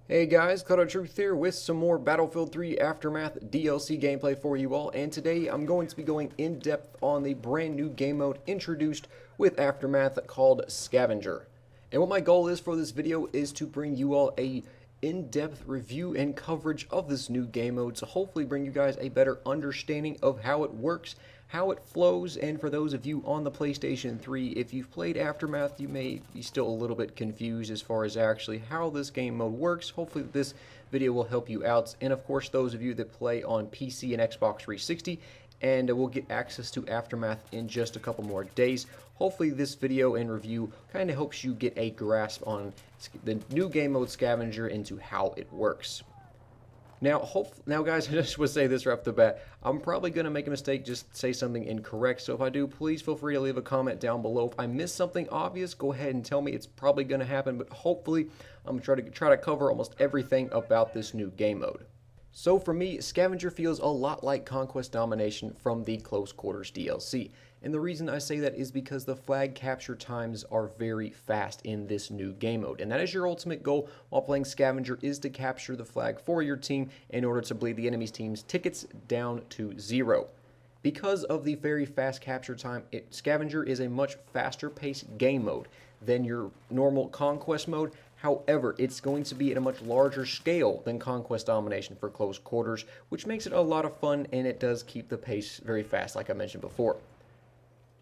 Hey guys, Cutter Truth here with some more Battlefield 3 Aftermath DLC gameplay for you all, and today I'm going to be going in depth on the brand new game mode introduced with Aftermath called Scavenger. And what my goal is for this video is to bring you all a in-depth review and coverage of this new game mode to hopefully bring you guys a better understanding of how it works, how it flows, and for those of you on the PlayStation 3, if you've played Aftermath, you may be still a little bit confused as far as actually how this game mode works. Hopefully this video will help you out, and of course those of you that play on PC and Xbox 360, and we'll get access to Aftermath in just a couple more days. Hopefully this video and review kind of helps you get a grasp on the new game mode Scavenger and to how it works. Now, guys, I just want to say this right off the bat. I'm probably going to make a mistake, just say something incorrect. So if I do, please feel free to leave a comment down below. If I miss something obvious, go ahead and tell me. It's probably going to happen, but hopefully I'm going to try to cover almost everything about this new game mode. So for me, Scavenger feels a lot like Conquest Domination from the Close Quarters DLC. And the reason I say that is because the flag capture times are very fast in this new game mode. And that is your ultimate goal while playing Scavenger, is to capture the flag for your team in order to bleed the enemy's team's tickets down to 0. Because of the very fast capture time, Scavenger is a much faster paced game mode than your normal Conquest mode. However, it's going to be at a much larger scale than Conquest Domination for Close Quarters, which makes it a lot of fun, and it does keep the pace very fast, like I mentioned before.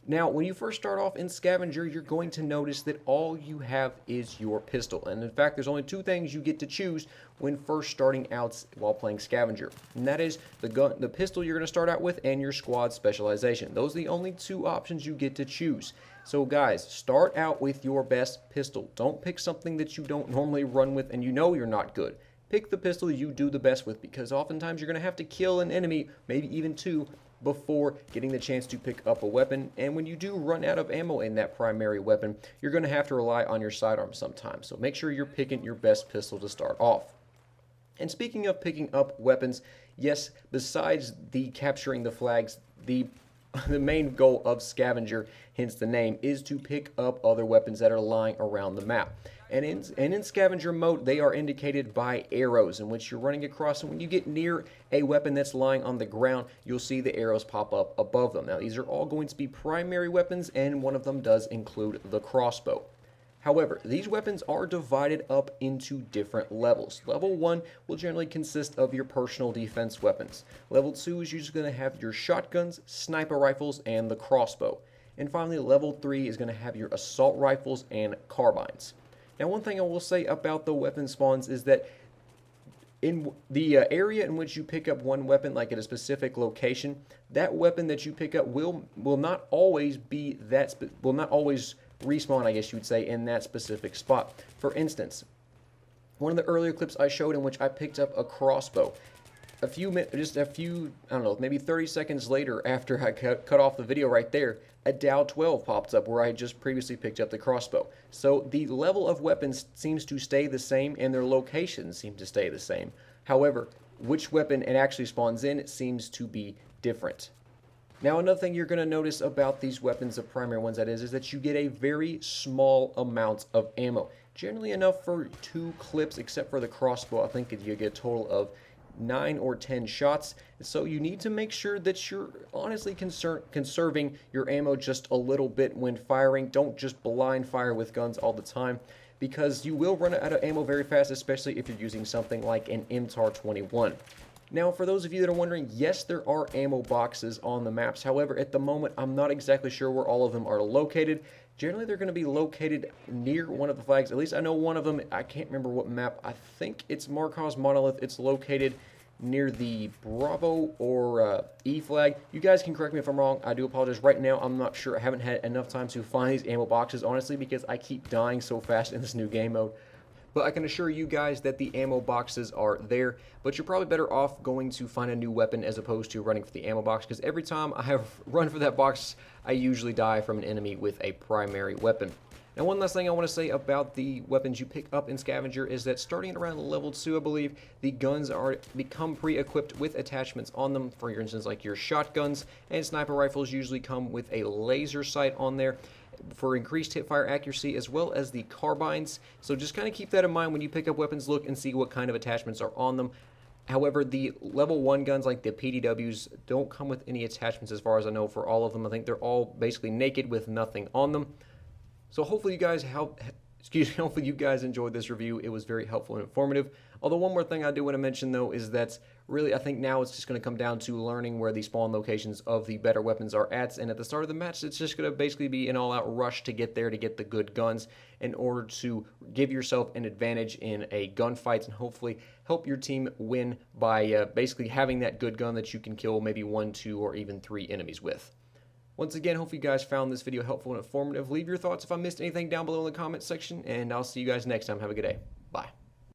Now, when you first start off in Scavenger, you're going to notice that all you have is your pistol. And in fact, there's only two things you get to choose when first starting out while playing Scavenger. And that is the pistol you're going to start out with and your squad specialization. Those are the only two options you get to choose. So guys, start out with your best pistol. Don't pick something that you don't normally run with and you know you're not good. Pick the pistol you do the best with, because oftentimes you're going to have to kill an enemy, maybe even two, before getting the chance to pick up a weapon. And when you do run out of ammo in that primary weapon, you're going to have to rely on your sidearm sometimes. So make sure you're picking your best pistol to start off. And speaking of picking up weapons, yes, besides the capturing the flags, the main goal of Scavenger, hence the name, is to pick up other weapons that are lying around the map. And in Scavenger mode, they are indicated by arrows in which you're running across, and when you get near a weapon that's lying on the ground, you'll see the arrows pop up above them. Now, these are all going to be primary weapons, and one of them does include the crossbow. However, these weapons are divided up into different levels. Level 1 will generally consist of your personal defense weapons. Level 2 is usually going to have your shotguns, sniper rifles, and the crossbow. And finally, level 3 is going to have your assault rifles and carbines. Now, one thing I will say about the weapon spawns is that in the area in which you pick up one weapon, like at a specific location, that weapon that you pick up will not always be will not always respawn, I guess you would say, in that specific spot. For instance, one of the earlier clips I showed in which I picked up a crossbow, I don't know, maybe 30 seconds later after I cut off the video right there, a Dow 12 pops up where I had just previously picked up the crossbow. So the level of weapons seems to stay the same and their locations seem to stay the same. However, which weapon it actually spawns in seems to be different. Now, another thing you're going to notice about these weapons, the primary ones that is that you get a very small amount of ammo. Generally enough for 2 clips, except for the crossbow. I think you get a total of 9 or 10 shots. So you need to make sure that you're honestly conserving your ammo just a little bit when firing. Don't just blind fire with guns all the time, because you will run out of ammo very fast, especially if you're using something like an MTAR 21. Now, for those of you that are wondering, yes, there are ammo boxes on the maps. However, at the moment, I'm not exactly sure where all of them are located. Generally, they're going to be located near one of the flags. At least I know one of them. I can't remember what map. I think it's Markov's Monolith. It's located near the Bravo or E flag. You guys can correct me if I'm wrong. I do apologize. Right now, I'm not sure. I haven't had enough time to find these ammo boxes, honestly, because I keep dying so fast in this new game mode. But I can assure you guys that the ammo boxes are there, but you're probably better off going to find a new weapon as opposed to running for the ammo box, because every time I have run for that box, I usually die from an enemy with a primary weapon. Now, one last thing I want to say about the weapons you pick up in Scavenger is that starting at around level 2, I believe, the guns become pre-equipped with attachments on them. For instance, like your shotguns and sniper rifles usually come with a laser sight on there. for increased hipfire accuracy, as well as the carbines. So just kind of keep that in mind when you pick up weapons. Look and see what kind of attachments are on them. However, the level 1 guns like the PDWs don't come with any attachments as far as I know for all of them. I think they're all basically naked with nothing on them. So hopefully you guys hopefully you guys enjoyed this review. It was very helpful and informative. Although one more thing I do want to mention though is that really I think now it's just going to come down to learning where the spawn locations of the better weapons are at, and at the start of the match it's just going to basically be an all-out rush to get there to get the good guns in order to give yourself an advantage in a gunfight and hopefully help your team win by basically having that good gun that you can kill maybe 1, 2, or even 3 enemies with. Once again, hope you guys found this video helpful and informative. Leave your thoughts if I missed anything down below in the comments section, and I'll see you guys next time. Have a good day.